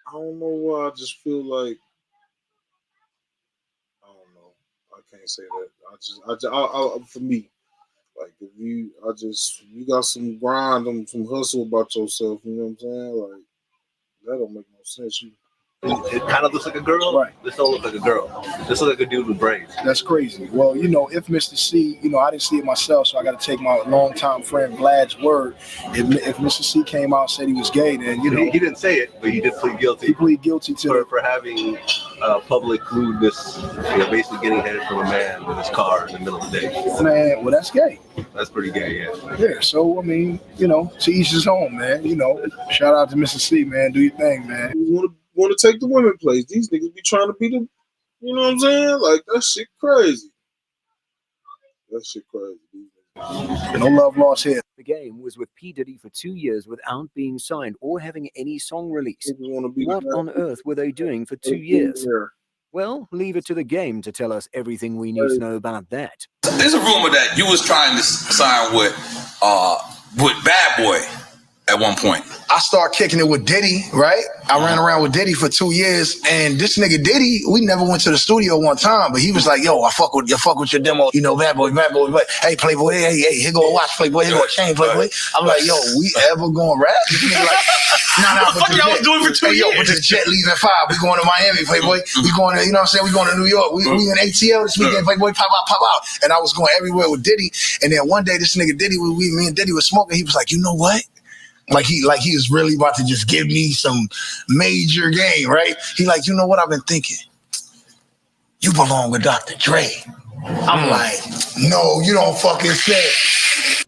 [SPEAKER 9] I don't know why. I just feel like I don't know. I can't say that. I for me, like if you got some grind, some hustle about yourself. You know what I'm saying? Like that don't make no sense.
[SPEAKER 3] it kind of looks like a girl.
[SPEAKER 1] Right.
[SPEAKER 3] This don't look like a girl. This looks like a dude with braids.
[SPEAKER 1] That's crazy. Well, if Mr. C, I didn't see it myself, so I got to take my longtime friend Vlad's word. If Mr. C came out and said he was gay, then
[SPEAKER 3] he didn't say it, but he did plead guilty.
[SPEAKER 1] He pleaded guilty to
[SPEAKER 3] for having public lewdness, basically getting head from a man in his car in the middle of the day.
[SPEAKER 1] Man, well, that's gay.
[SPEAKER 3] That's pretty gay, yeah.
[SPEAKER 1] Yeah. So I mean, to each his own, man. Shout out to Mr. C, man. Do your thing, man.
[SPEAKER 9] Want to take the women place. These niggas be trying to be the, you know what I'm saying? Like that shit crazy. That shit crazy.
[SPEAKER 1] No love lost here.
[SPEAKER 21] The Game was with P. Diddy for 2 years without being signed or having any song released. What on earth were they doing for 2 years? Well, leave it to The Game to tell us everything we need to know about that.
[SPEAKER 5] There's a rumor that you was trying to sign with Bad Boy at one point.
[SPEAKER 23] I started kicking it with Diddy, right? I ran around with Diddy for 2 years, and this nigga Diddy, we never went to the studio one time, but he was like, "Yo, I fuck with your demo, Bad Boy, but hey, Playboy, hey, here go a watch, Playboy, here go a chain, Playboy." I'm like, "Yo, we ever gonna rap?" This nigga like, "Nah,
[SPEAKER 5] what the fuck y'all was doing for 2 years?
[SPEAKER 23] Yo, with the jet leaving at 5, we going to Miami, Playboy. We going to, you know what I'm saying? We going to New York. We in ATL this weekend, Playboy, pop out. And I was going everywhere with Diddy, and then one day this nigga Diddy, me and Diddy was smoking. He was like, "You know what?" Like he was really about to just give me some major game, right? He like, "You know what I've been thinking? You belong with Dr. Dre." I'm like, "No, you don't fucking say."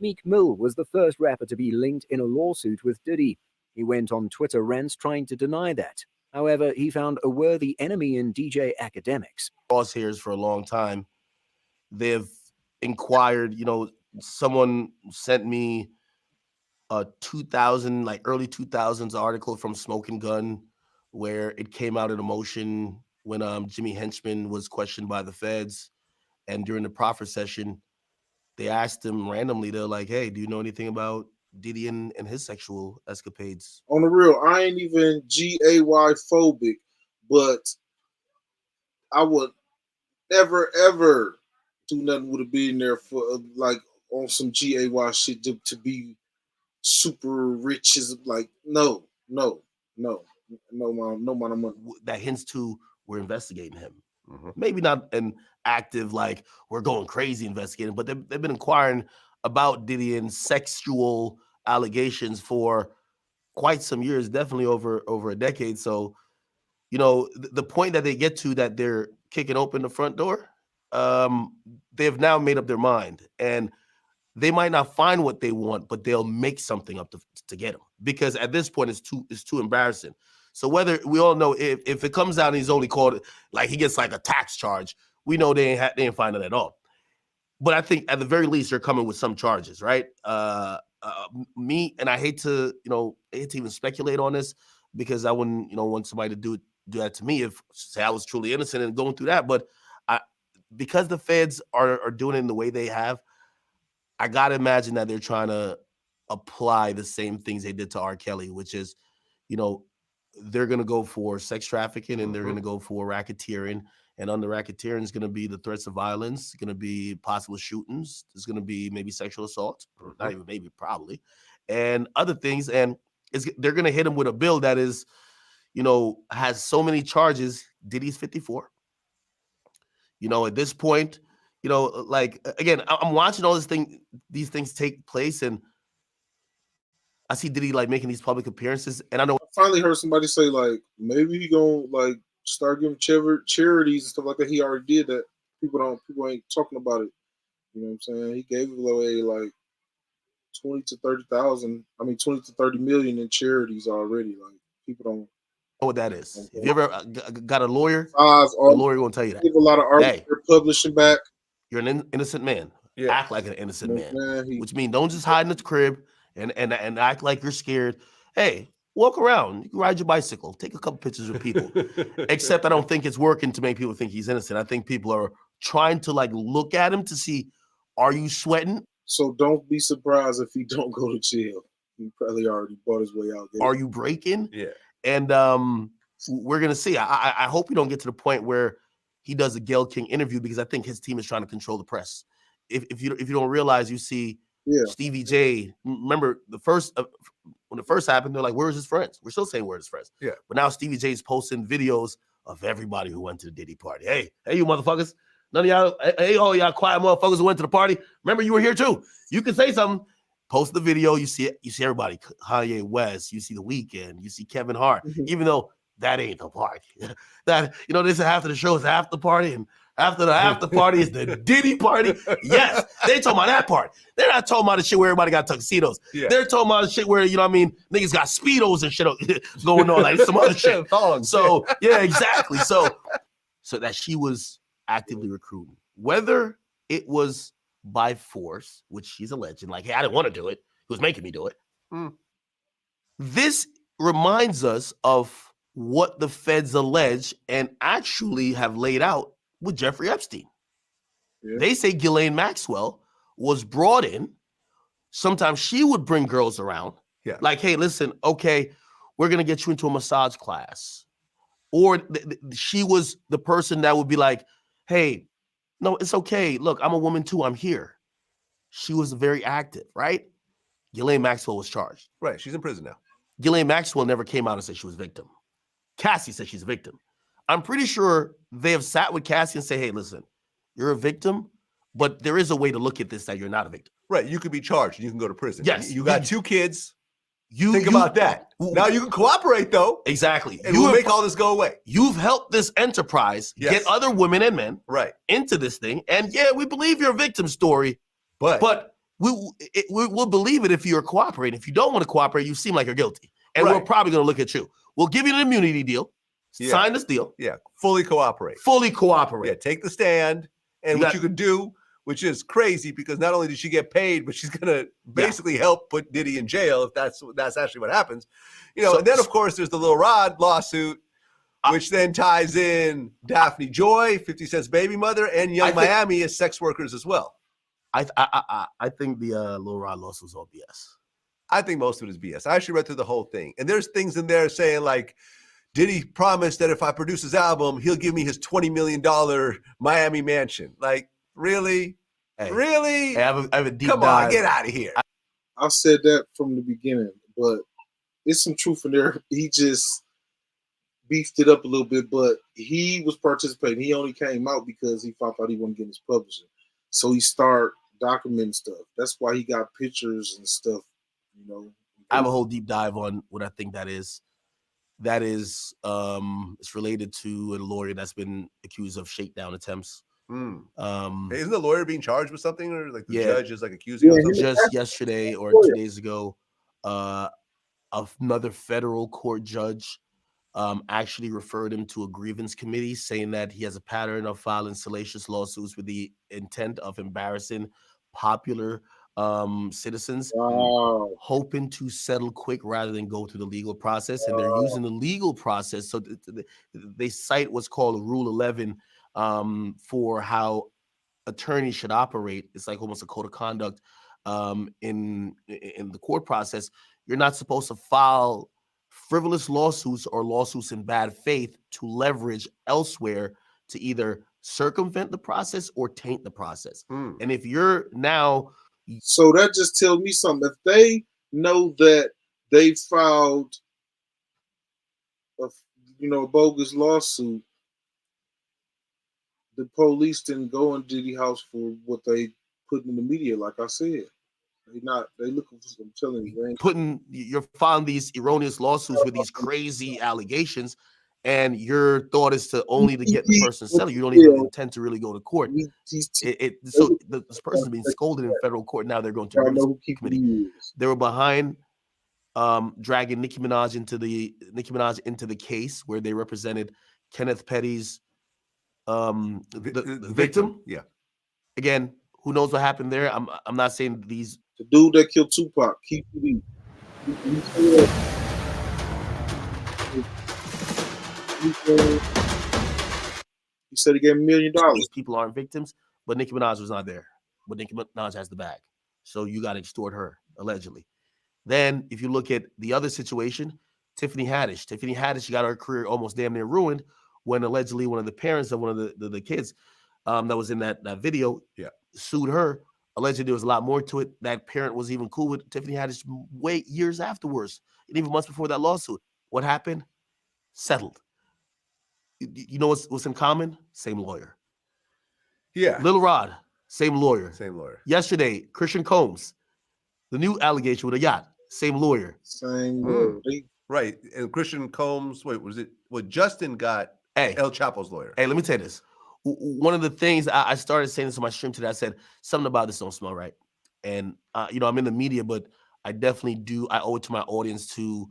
[SPEAKER 21] Meek Mill was the first rapper to be linked in a lawsuit with Diddy. He went on Twitter rants trying to deny that. However, he found a worthy enemy in DJ Academics.
[SPEAKER 24] Crosshairs for a long time. They've inquired, someone sent me a early 2000s article from Smoking Gun where it came out in a motion when Jimmy Henchman was questioned by the feds. And during the proffer session, they asked him randomly, they're like, "Hey, do you know anything about Diddy and his sexual escapades?"
[SPEAKER 9] On the real, I ain't even GAY phobic, but I would never, ever do nothing with a billionaire for like on some GAY shit to be super rich. Is like no, man.
[SPEAKER 24] That hints to we're investigating him. Maybe not an active, like we're going crazy investigating, but they've been inquiring about Diddy and sexual allegations for quite some years, definitely over a decade. So, the point that they get to that they're kicking open the front door, they've now made up their mind, and they might not find what they want, but they'll make something up to get them, because at this point it's too embarrassing. So whether we all know if it comes out and he's only called, like he gets like a tax charge, we know they ain't finding it at all. But I think at the very least they're coming with some charges, right? And I hate to even speculate on this, because I wouldn't want somebody to do that to me if, say, I was truly innocent and going through that. But because the feds are doing it in the way they have, I gotta imagine that they're trying to apply the same things they did to R. Kelly, which is, they're gonna go for sex trafficking and they're gonna go for racketeering. And under racketeering is gonna be the threats of violence, gonna be possible shootings, there's gonna be maybe sexual assault, or not even maybe, probably, and other things. And they're going to hit him with a bill that is, has so many charges. Diddy's 54. At this point, like, again, I'm watching all these things take place, and I see Diddy like making these public appearances, and I know.
[SPEAKER 9] I finally heard somebody say like maybe he gonna like start giving charities and stuff like that. He already did that. People ain't talking about it. You know what I'm saying? He gave away like 20 to 30 million in charities already. Like people don't
[SPEAKER 24] know what that is. If you ever got a lawyer,
[SPEAKER 9] the
[SPEAKER 24] lawyer gonna tell you that.
[SPEAKER 9] Give a lot of articles they're publishing back.
[SPEAKER 24] You're an innocent man.
[SPEAKER 9] Yeah.
[SPEAKER 24] Act like an innocent man, which means don't just hide in the crib and act like you're scared. Hey, walk around. You can ride your bicycle. Take a couple pictures of people. Except I don't think it's working to make people think he's innocent. I think people are trying to like look at him to see, are you sweating?
[SPEAKER 9] So don't be surprised if he don't go to jail. He probably already bought his way out.
[SPEAKER 24] Are you breaking?
[SPEAKER 4] Yeah.
[SPEAKER 24] And we're gonna see. I hope we don't get to the point where he does a Gayle King interview, because I think his team is trying to control the press. If you don't realize, you see Stevie J. Remember when it first happened, they're like, "Where's his friends?" We're still saying where's his friends.
[SPEAKER 4] Yeah.
[SPEAKER 24] But now Stevie J is posting videos of everybody who went to the Diddy party. Hey, you motherfuckers! None of y'all, hey, all y'all quiet motherfuckers who went to the party. Remember, you were here too. You can say something. Post the video. You see it. You see everybody. Kanye West. You see The Weeknd. You see Kevin Hart. Even though that ain't the party. That this is after the show is after party, and after the after party is the Diddy party. Yes, they talking about that part. They're not talking about the shit where everybody got tuxedos.
[SPEAKER 4] Yeah.
[SPEAKER 24] They're talking about the shit where niggas got speedos and shit going on, like some other shit. So yeah, exactly. So that she was actively recruiting, whether it was by force, which she's alleging, like, hey, I didn't want to do it. He was making me do it. This reminds us of what the feds allege and actually have laid out with Jeffrey Epstein. Yeah. They say Ghislaine Maxwell was brought in. Sometimes she would bring girls around.
[SPEAKER 4] Yeah.
[SPEAKER 24] Like, hey, listen, okay, we're going to get you into a massage class. Or she was the person that would be like, hey, no, it's okay. Look, I'm a woman too. I'm here. She was very active, right? Ghislaine Maxwell was charged.
[SPEAKER 4] Right. She's in prison now.
[SPEAKER 24] Ghislaine Maxwell never came out and said she was a victim. Cassie said she's a victim. I'm pretty sure they have sat with Cassie and say, hey, listen, you're a victim, but there is a way to look at this that you're not a victim.
[SPEAKER 4] Right. You could be charged and you can go to prison.
[SPEAKER 24] Yes.
[SPEAKER 4] You got 2 kids. Think about that. Now you can cooperate, though.
[SPEAKER 24] Exactly.
[SPEAKER 4] And we'll make all this go away.
[SPEAKER 24] You've helped this enterprise get other women and men into this thing. And yeah, we believe your victim story, but we'll believe it if you're cooperating. If you don't want to cooperate, you seem like you're guilty. And we're probably going to look at you. We'll give you an immunity deal. Sign this deal.
[SPEAKER 4] Yeah. Fully cooperate.
[SPEAKER 24] Yeah.
[SPEAKER 4] Take the stand. And what you can do, which is crazy, because not only did she get paid, but she's going to basically help put Diddy in jail if that's actually what happens. And then, of course, there's the Lil Rod lawsuit, which then ties in Daphne Joy, 50 Cent's baby mother, and Young Miami as sex workers as well.
[SPEAKER 24] I think the Lil Rod lawsuit is all BS.
[SPEAKER 4] I think most of it is BS. I actually read through the whole thing. And there's things in there saying like, Diddy promised that if I produce his album, he'll give me his $20 million Miami mansion. Like, really?
[SPEAKER 24] Hey,
[SPEAKER 4] really?
[SPEAKER 24] Hey, I have a deep
[SPEAKER 4] Come
[SPEAKER 24] dive.
[SPEAKER 4] on, get out of here.
[SPEAKER 9] I said that from the beginning, but it's some truth in there. He just beefed it up a little bit, but he was participating. He only came out because he found out he wasn't getting his publishing. So he started documenting stuff. That's why he got pictures and stuff,
[SPEAKER 24] I have a whole deep dive on what I think that is. That is, it's related to a lawyer that's been accused of shakedown attempts.
[SPEAKER 4] Isn't the lawyer being charged with something, or like the judge is like accusing him of something?
[SPEAKER 24] Just yesterday or 2 days ago, another federal court judge actually referred him to a grievance committee, saying that he has a pattern of filing salacious lawsuits with the intent of embarrassing popular citizens, hoping to settle quick rather than go through the legal process. And they're using the legal process. So they cite what's called Rule 11 for how attorneys should operate. It's like almost a code of conduct in the court process. You're not supposed to file frivolous lawsuits or lawsuits in bad faith to leverage elsewhere to either circumvent the process or taint the process. And if you're now...
[SPEAKER 9] So that just tells me something. If they know that they filed a bogus lawsuit. The police didn't go in Diddy house for what they put in the media. Like I said, they looking for some telling you.
[SPEAKER 24] You're filing these erroneous lawsuits with these crazy allegations, and your thought is to only to get the person settled. You don't even intend to really go to court. So this person's being scolded in federal court. Now they're going to the grievance committee. They were behind dragging Nicki Minaj into the case where they represented Kenneth Petty's the victim.
[SPEAKER 4] Yeah.
[SPEAKER 24] Again, who knows what happened there? I'm not saying these.
[SPEAKER 9] The dude that killed Tupac, Keith Lee. He said he gave $1 million.
[SPEAKER 24] These people aren't victims, but Nicki Minaj was not there. But Nicki Minaj has the bag, so you got to extort her allegedly. Then, if you look at the other situation, Tiffany Haddish got her career almost damn near ruined when allegedly one of the parents of one of the kids that was in that video sued her. Allegedly, there was a lot more to it. That parent was even cool with Tiffany Haddish years afterwards, and even months before that lawsuit. What happened? Settled. You know what's in common? Same lawyer.
[SPEAKER 4] Yeah.
[SPEAKER 24] Lil Rod, same lawyer.
[SPEAKER 4] Same lawyer.
[SPEAKER 24] Yesterday, Christian Combs, the new allegation with a yacht, same lawyer.
[SPEAKER 9] Same lawyer.
[SPEAKER 4] Right. And Christian Combs, Justin got El Chapo's lawyer.
[SPEAKER 24] Hey, let me tell you this. One of the things I started saying this on my stream today, I said, something about this don't smell right. And, I'm in the media, but I definitely I owe it to my audience to,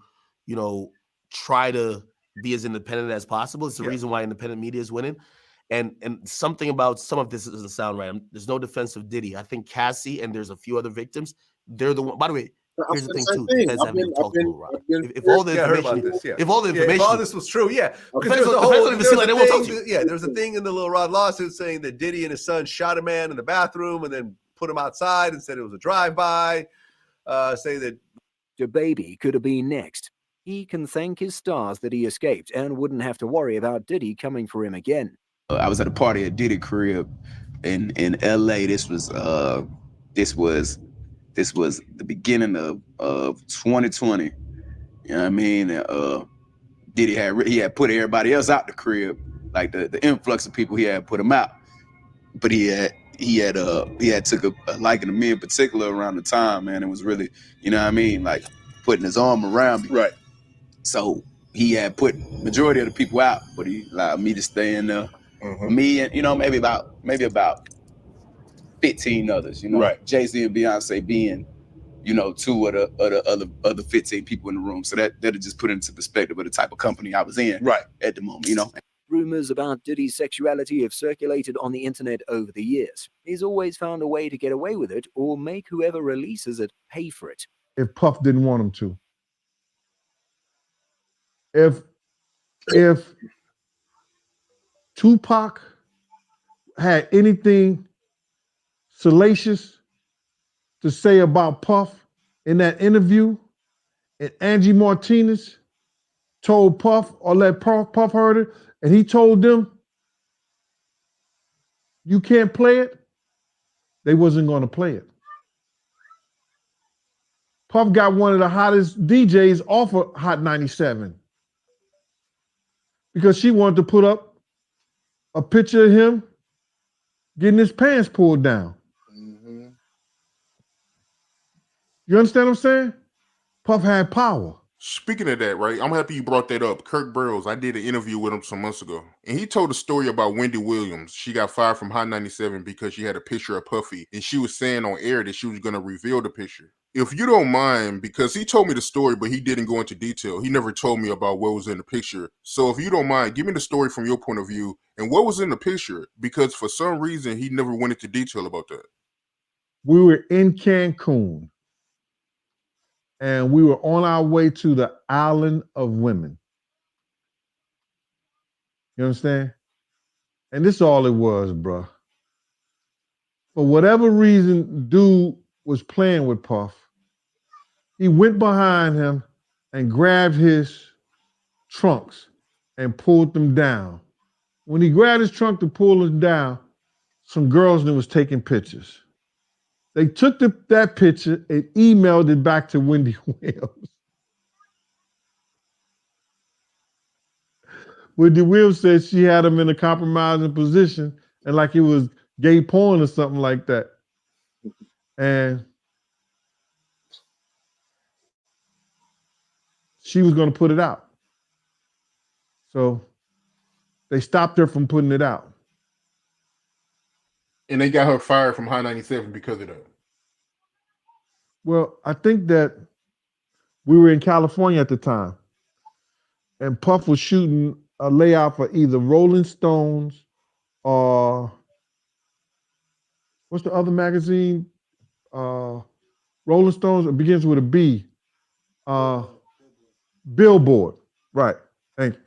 [SPEAKER 24] try to be as independent as possible. It's the reason why independent media is winning. And something about some of this doesn't sound right. There's no defense of Diddy. I think Cassie and there's a few other victims. They're the one. By the way, here's the thing too. Defense haven't even talked to Lil Rod. If all the information, if all
[SPEAKER 4] this was true,
[SPEAKER 24] there was
[SPEAKER 4] a thing in the Lil Rod lawsuit saying that Diddy and his son shot a man in the bathroom and then put him outside and said it was a drive-by. Say that
[SPEAKER 21] DaBaby could have been next. He can thank his stars that he escaped and wouldn't have to worry about Diddy coming for him again.
[SPEAKER 6] I was at a party at Diddy crib in LA. This was the beginning of 2020. You know what I mean? Diddy had put everybody else out the crib, like the influx of people he had put him out. But he had took a liking to me in particular around the time, man. It was really, you know what I mean, like putting his arm around me.
[SPEAKER 9] Right.
[SPEAKER 6] So he had put majority of the people out, but he allowed me to stay in there. Me and maybe about 15 others. Right. Jay-Z and Beyonce being, two of the other 15 people in the room. So that'll just put into perspective of the type of company I was in at the moment.
[SPEAKER 21] Rumors about Diddy's sexuality have circulated on the internet over the years. He's always found a way to get away with it or make whoever releases it pay for it.
[SPEAKER 7] If Puff didn't want him to. If Tupac had anything salacious to say about Puff in that interview, and Angie Martinez told Puff or let Puff heard it, and he told them, you can't play it, they wasn't going to play it. Puff got one of the hottest DJs off of Hot 97 because she wanted to put up a picture of him getting his pants pulled down.
[SPEAKER 9] Mm-hmm.
[SPEAKER 7] You understand what I'm saying? Puff had power.
[SPEAKER 10] Speaking of that, right, I'm happy you brought that up. Kirk Burrows, I did an interview with him some months ago, and he told a story about Wendy Williams. She got fired from Hot 97 because she had a picture of Puffy, and she was saying on air that she was going to reveal the picture. If you don't mind, because he told me the story, but he didn't go into detail. He never told me about what was in the picture. So if you don't mind, give me the story from your point of view and what was in the picture, because for some reason, he never went into detail about that.
[SPEAKER 7] We were in Cancun, and we were on our way to the Island of Women. You understand? And this is all it was, bro. For whatever reason, dude was playing with Puff. He went behind him and grabbed his trunks and pulled them down. When he grabbed his trunk to pull them down, some girls was taking pictures. They took that picture and emailed it back to Wendy Williams. Wendy Williams said she had him in a compromising position and like it was gay porn or something like that. And she was going to put it out. So they stopped her from putting it out.
[SPEAKER 10] And they got her fired from High 97 because of that.
[SPEAKER 7] Well, I think that we were in California at the time, and Puff was shooting a layout for either Rolling Stones or what's the other magazine? Rolling Stones. It begins with a B. Billboard. Right. Thank you.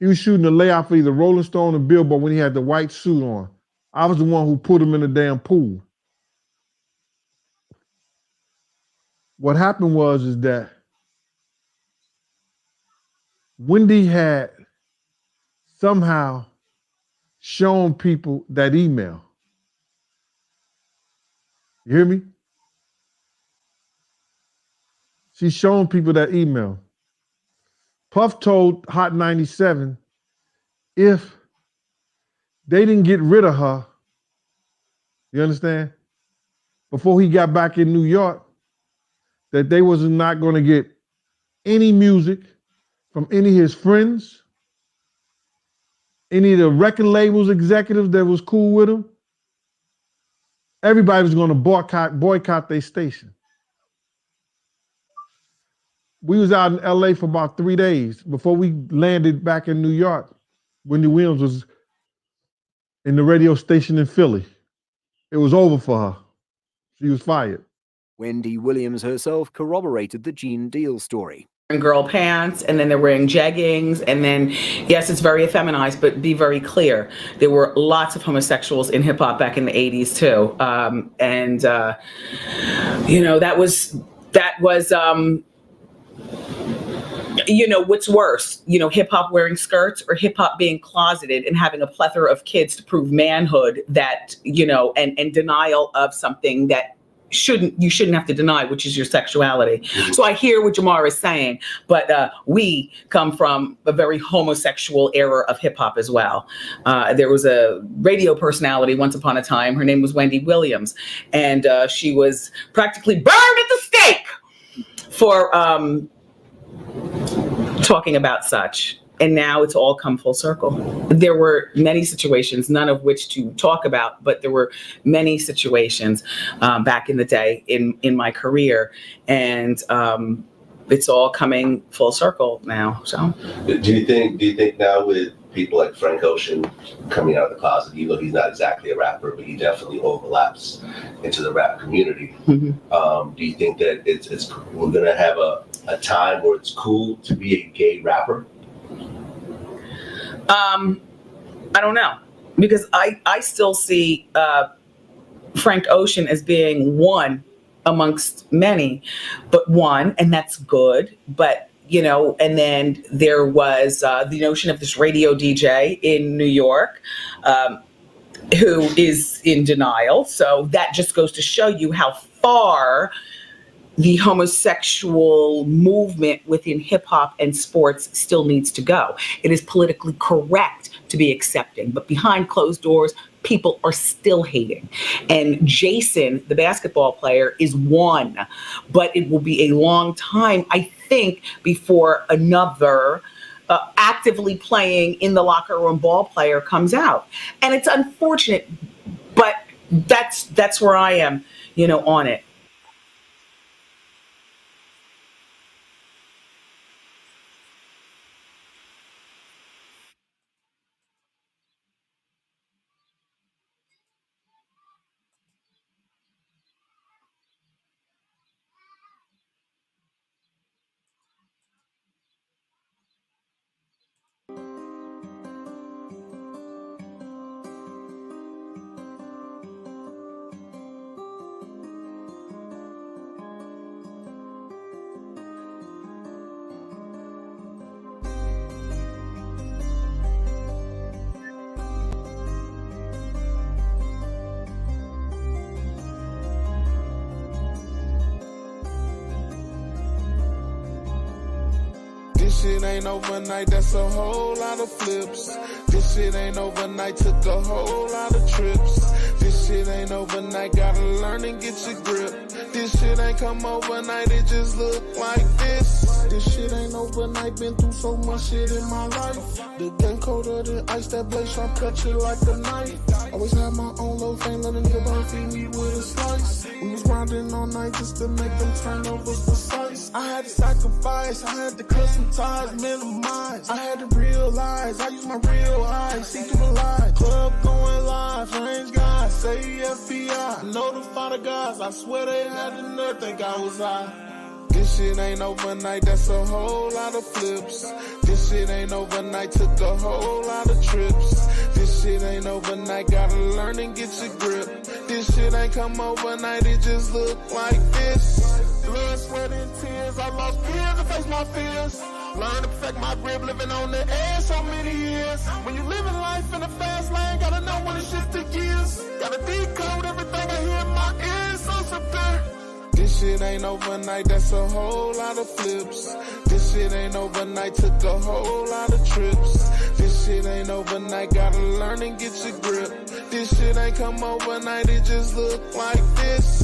[SPEAKER 7] He was shooting a layout for either Rolling Stone or Billboard when he had the white suit on. I was the one who put him in the damn pool. What happened was that Wendy had somehow shown people that email. You hear me? She's shown people that email. Puff told Hot 97 if they didn't get rid of her, you understand, before he got back in New York, that they was not going to get any music from any of his friends, any of the record labels executives that was cool with him. Everybody was going to boycott their station. We was out in LA for about 3 days before we landed back in New York. Wendy Williams was in the radio station in Philly. It was over for her. She was fired.
[SPEAKER 21] Wendy Williams herself corroborated the Gene Deal story.
[SPEAKER 11] In girl pants, and then they're wearing jeggings, and then yes, it's very effeminized, but be very clear, there were lots of homosexuals in hip hop back in the 80s too, you know, that was you know, what's worse, you know, hip hop wearing skirts or hip hop being closeted and having a plethora of kids to prove manhood, that, you know, and denial of something that you shouldn't have to deny, which is your sexuality. So I hear what Jamar is saying, but we come from a very homosexual era of hip hop as well. There was a radio personality once upon a time. Her name was Wendy Williams, and she was practically burned at the stake for talking about such. And now it's all come full circle. There were many situations, none of which to talk about, but there were many situations back in the day in my career. And it's all coming full circle now. So
[SPEAKER 3] do you think now with people like Frank Ocean coming out of the closet, even though he's not exactly a rapper, but he definitely overlaps into the rap community, do you think that we're gonna have a time where it's cool to be a gay rapper?
[SPEAKER 11] I don't know, because I still see Frank Ocean as being one amongst many, but one, and that's good. But, you know, and then there was the notion of this radio DJ in New York who is in denial. So that just goes to show you how far the homosexual movement within hip hop and sports still needs to go. It is politically correct to be accepting, but behind closed doors, people are still hating. And Jason, the basketball player, is one, but it will be a long time, I think, before another actively playing in the locker room ball player comes out. And it's unfortunate, but that's where I am, you know, on it.
[SPEAKER 12] shit ain't overnight, that's a whole lot of flips. This shit ain't overnight, took a whole lot of trips. This shit ain't overnight, gotta learn and get your grip. This shit ain't come overnight, it just look like this. This shit ain't overnight, been through so much shit in my life. The game colder than ice, that blade sharp cut you like a knife. Always had my own low fame, let a nigga bone feed me with a slice. We was grinding all night just to make them turnovers precise. I had to sacrifice, I had to cut some ties, minimize. I had to realize, I use my real eyes, see through the lies. Club going live, range guys, say FBI. Notify the guys, I swear they had the nerve, think I was high. This shit ain't overnight, that's a whole lot of flips. This shit ain't overnight, took a whole lot of trips. This shit ain't overnight, gotta learn and get your grip. This shit ain't come overnight, it just look like this. Blood, sweat, and tears, I lost peers to face my fears. Learn to perfect my grip, living on the edge so many years. When you living life in a fast lane, gotta know when to shift the gears. Gotta decode everything I hear in my ears, so severe. This shit ain't overnight, that's a whole lot of flips. This shit ain't overnight, took a whole lot of trips. This shit ain't overnight, gotta learn and get your grip. This shit ain't come overnight, it just look like this.